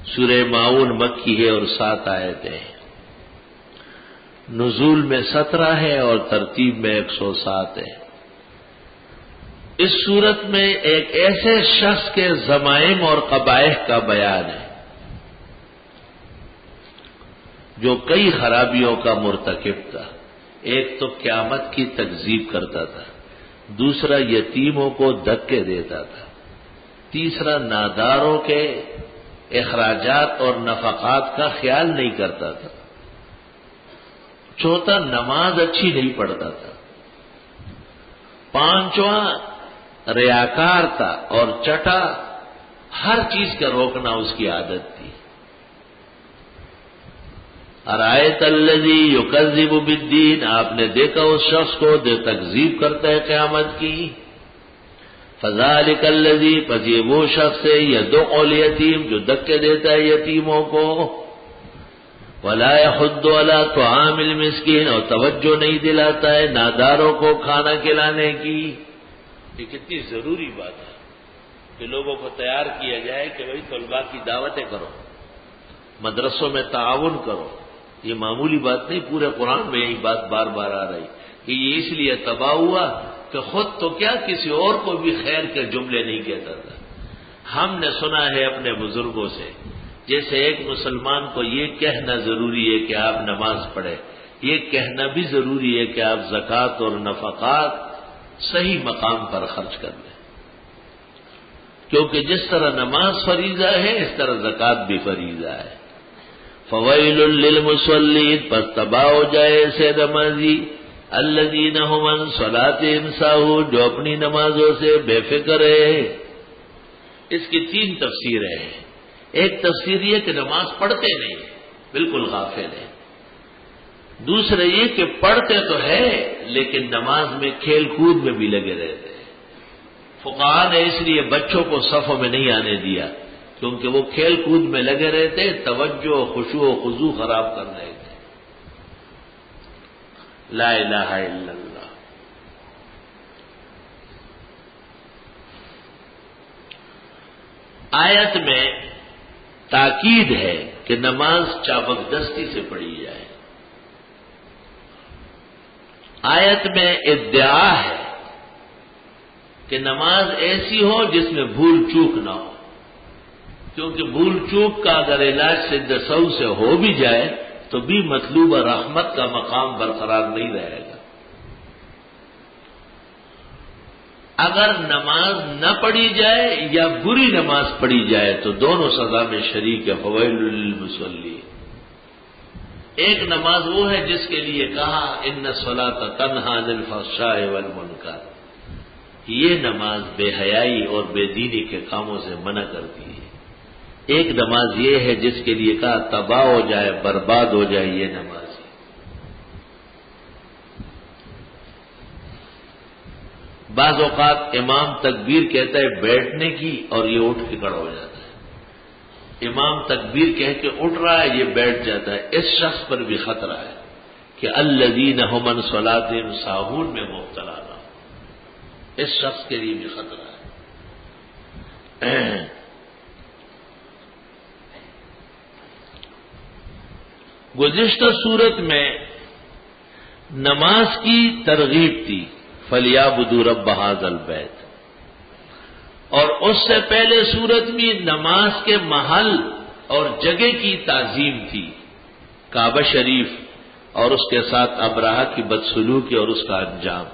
سورہ ماؤن مکی ہے اور 7 آیتیں ہیں، نزول میں 17 ہے اور ترتیب میں 107 ہے۔ اس صورت میں ایک ایسے شخص کے ضمائم اور قبائح کا بیان ہے جو کئی خرابیوں کا مرتکب تھا۔ ایک تو قیامت کی تکذیب کرتا تھا، دوسرا یتیموں کو دھکے دیتا تھا، تیسرا ناداروں کے اخراجات اور نفقات کا خیال نہیں کرتا تھا، چوتھا نماز اچھی نہیں پڑھتا تھا، پانچواں ریاکار تھا، اور چھٹا ہر چیز کا روکنا اس کی عادت تھی۔ ارائیت الذی یکذب بالدین، آپ نے دیکھا اس شخص کو جو تکذیب کرتا ہے قیامت کی۔ فذالک الذی، پس یہ وہ شخص ہے یدعو الیتیم جو دھکے دیتا ہے یتیموں کو، ولا یحض علی طعام المسکین، اور توجہ نہیں دلاتا ہے ناداروں کو کھانا کھلانے کی۔ یہ کتنی ضروری بات ہے کہ لوگوں کو تیار کیا جائے کہ بھائی طلباء کی دعوتیں کرو، مدرسوں میں تعاون کرو۔ یہ معمولی بات نہیں، پورے قرآن میں یہی بات بار بار آ رہی کہ یہ اس لیے تباہ ہوا کہ خود تو کیا کسی اور کو بھی خیر کے جملے نہیں کہتا تھا۔ ہم نے سنا ہے اپنے بزرگوں سے، جیسے ایک مسلمان کو یہ کہنا ضروری ہے کہ آپ نماز پڑھیں، یہ کہنا بھی ضروری ہے کہ آپ زکوٰۃ اور نفقات صحیح مقام پر خرچ کر لیں، کیونکہ جس طرح نماز فریضہ ہے اس طرح زکوٰۃ بھی فریضہ ہے۔ فویل للمصلین، پس تباہ ہو جائے ایسے نمازی، الذین هم عن صلاتهم ساہون، جو اپنی نمازوں سے بے فکر ہے۔ اس کی 3 تفسیریں ہیں۔ ایک تفسیر یہ کہ نماز پڑھتے نہیں، بالکل غافل ہے۔ دوسرا یہ کہ پڑھتے تو ہے لیکن نماز میں کھیل کود میں بھی لگے رہتے ہیں۔ فقہاء نے اس لیے بچوں کو صفوں میں نہیں آنے دیا، کیونکہ وہ کھیل کود میں لگے رہتے، توجہ خشوع و خضوع خراب کر رہے تھے۔ لا الہ الا اللہ۔ آیت میں تاکید ہے کہ نماز چابکدستی سے پڑھی جائے۔ آیت میں ادعا ہے کہ نماز ایسی ہو جس میں بھول چوک نہ ہو، کیونکہ بھول چوک کا اگر علاج سد سو سے ہو بھی جائے تو بھی مطلوبہ رحمت کا مقام برقرار نہیں رہے گا۔ اگر نماز نہ پڑھی جائے یا بری نماز پڑھی جائے تو دونوں سزا میں شریک ہے۔ فویل للمصلین، ایک نماز وہ ہے جس کے لیے کہا ان الصلاۃ تنہی عن الفحشاء والمنکر، یہ نماز بے حیائی اور بے دینی کے کاموں سے منع کرتی ہے۔ ایک نماز یہ ہے جس کے لیے کہا تباہ ہو جائے، برباد ہو جائے یہ نماز ہے۔ بعض اوقات امام تکبیر کہتا ہے بیٹھنے کی اور یہ اٹھ کے کھڑا ہو جاتا ہے، امام تکبیر کہہ کے اٹھ رہا ہے یہ بیٹھ جاتا ہے۔ اس شخص پر بھی خطرہ ہے کہ الذین هم عن صلاتهم ساہون میں مبتلا نہ ہو، اس شخص کے لیے بھی خطرہ ہے۔ گزشتہ صورت میں نماز کی ترغیب تھی، فَلْيَعْبُدُوا رَبَّ هَٰذَا الْبَيْتِ، اور اس سے پہلے صورت میں نماز کے محل اور جگہ کی تعظیم تھی، کعبہ شریف اور اس کے ساتھ ابراہہ کی بدسلوکی اور اس کا انجام۔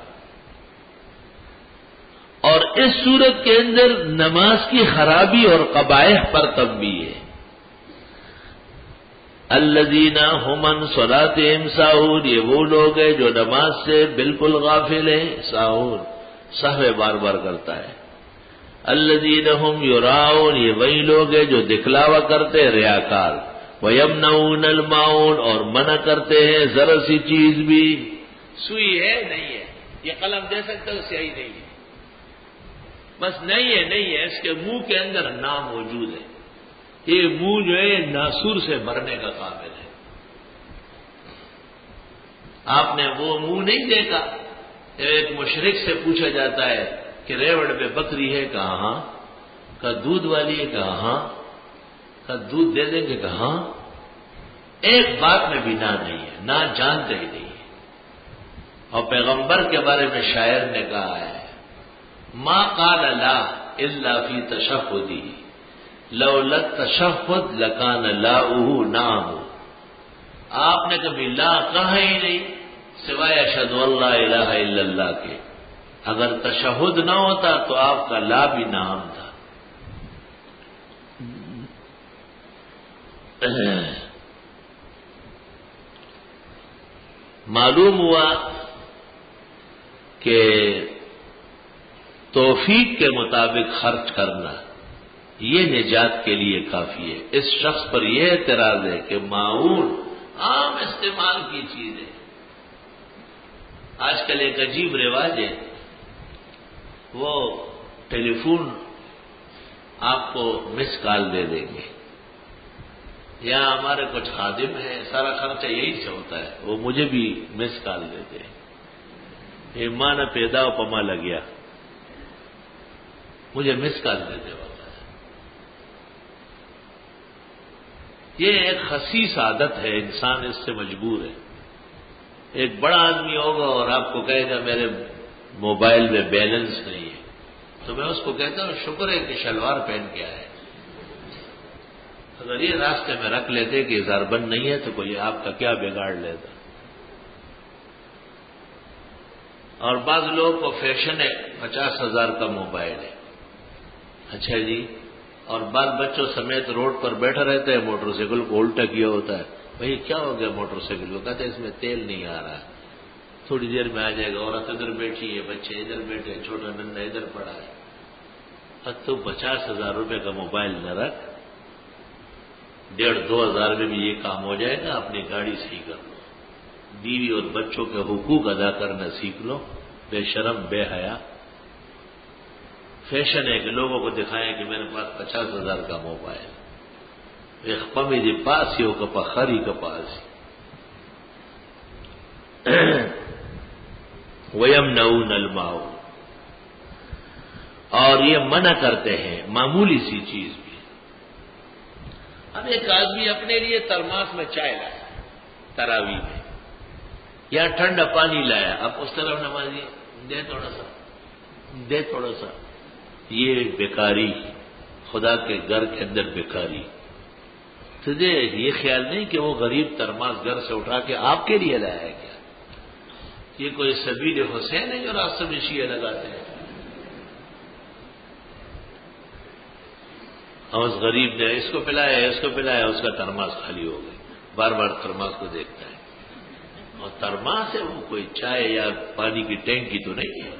اور اس صورت کے اندر نماز کی خرابی اور قبائح پر تنبیہ ہے۔ الذین هم عن صلاتهم ساہون، یہ وہ لوگ ہیں جو نماز سے بالکل غافل ہیں۔ ساہون سہو بار بار کرتا ہے۔ الذین هم یراؤن، یہ وہی لوگ ہیں جو دکھلاوا کرتے ہیں، ریاکار۔ ویمنعون الماعون، اور منع کرتے ہیں ذرا سی چیز بھی۔ سوئی ہے نہیں ہے، یہ قلم دے سکتا ہے، سیاہی نہیں ہے، بس نہیں ہے نہیں ہے، اس کے منہ کے اندر نام موجود ہے۔ یہ منہ جو ہے ناسور سے بھرنے کا قابل ہے۔ آپ نے وہ منہ نہیں دیکھا؟ ایک مشرک سے پوچھا جاتا ہے کہ ریوڑ میں بکری ہے؟ کہا ہاں۔ کا دودھ والی ہے؟ کہا ہاں۔ کہ دودھ دے دیں گے کہ ہاں، ایک بات میں بھی نہ نہیں ہے، نہ جانتے ہی نہیں ہے۔ اور پیغمبر کے بارے میں شاعر نے کہا ہے، ما قال لا الا فی تشہدی لولا التشہد لکان لاؤہ نعم۔ آپ نے کبھی لا کہا ہی نہیں سوائے اشہد ان لا الہ الا اللہ کے، اگر تشہد نہ ہوتا تو آپ کا لا بھی نام تھا۔ معلوم ہوا کہ توفیق کے مطابق خرچ کرنا یہ نجات کے لیے کافی ہے۔ اس شخص پر یہ اعتراض ہے کہ معاون عام استعمال کی چیز ہے۔ آج کل ایک عجیب رواج ہے، وہ ٹیلی فون آپ کو مس کال دے دیں گے، یا ہمارے کچھ خادم ہیں سارا خرچہ یہی سے ہوتا ہے، وہ مجھے بھی مس کال دیتے ہیں، یہ ماں نہ پیدا و پما لگیا، مجھے مس کال دیتے ہوتا ہے۔ یہ ایک خسیس عادت ہے، انسان اس سے مجبور ہے۔ ایک بڑا آدمی ہوگا اور آپ کو کہے گا میرے موبائل میں بیلنس نہیں ہے، تو میں اس کو کہتا ہوں شکر ہے کہ شلوار پہن کے آئے، اگر یہ راستے میں رکھ لیتے کہ اظہار بند نہیں ہے تو کوئی آپ کا کیا بگاڑ لیتا۔ اور بعض لوگوں کو فیشن ہے 50,000 کا موبائل ہے، اچھا جی، اور بال بچوں سمیت روڈ پر بیٹھا رہتا ہے، موٹر سائیکل کو الٹا کیا ہوتا ہے، بھئی کیا ہو گیا موٹر سائیکل کو؟ کہتے ہیں اس میں تیل نہیں آ رہا ہے، تھوڑی دیر میں آ جائے گا۔ عورت ادھر بیٹھی ہے، بچے ادھر بیٹھے، چھوٹا ننھا ادھر پڑا ہے۔ اب تو 50,000 روپے کا موبائل نہ رکھ، 1,500-2,000 میں بھی یہ کام ہو جائے گا، اپنی گاڑی صحیح کر لو، بیوی اور بچوں کے حقوق ادا کرنا سیکھ لو، بے شرم بے حیا۔ فیشن ہے کہ لوگوں کو دکھائیں کہ میرے پاس 50,000 کا موبائل، ایک پمی دی پاس ہو کپا خری کا پاس وَيَمْنَعُونَ الْمَاعُونَ، اور یہ منع کرتے ہیں معمولی سی چیز بھی۔ اب ایک آدمی اپنے لیے ترماس میں چائے لایا تراویح میں، یا ٹھنڈا پانی لایا، اب اس طرف نمازی دے تھوڑا سا، یہ بیکاری، خدا کے گھر کے اندر بیکاری۔ تجھے یہ خیال نہیں کہ وہ غریب ترماس گھر سے اٹھا کے آپ کے لیے لایا ہے کیا؟ یہ کوئی سبیل حسین ہے جو راستہ میں شیعہ لگاتے ہیں؟ اور اس غریب نے اس کو پلایا، اس کا ترماس خالی ہو گئی، بار بار ترماس کو دیکھتا ہے، اور ترماس ہے وہ کوئی چائے یا پانی کی ٹینکی تو نہیں ہے۔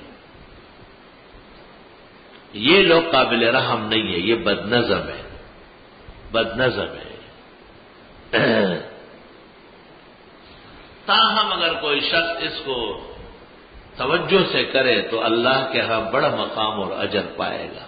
یہ لوگ قابل رحم نہیں ہے، یہ بدنظم ہے۔ تاہم اگر کوئی شخص اس کو توجہ سے کرے تو اللہ کے ہاں بڑا مقام اور اجر پائے گا۔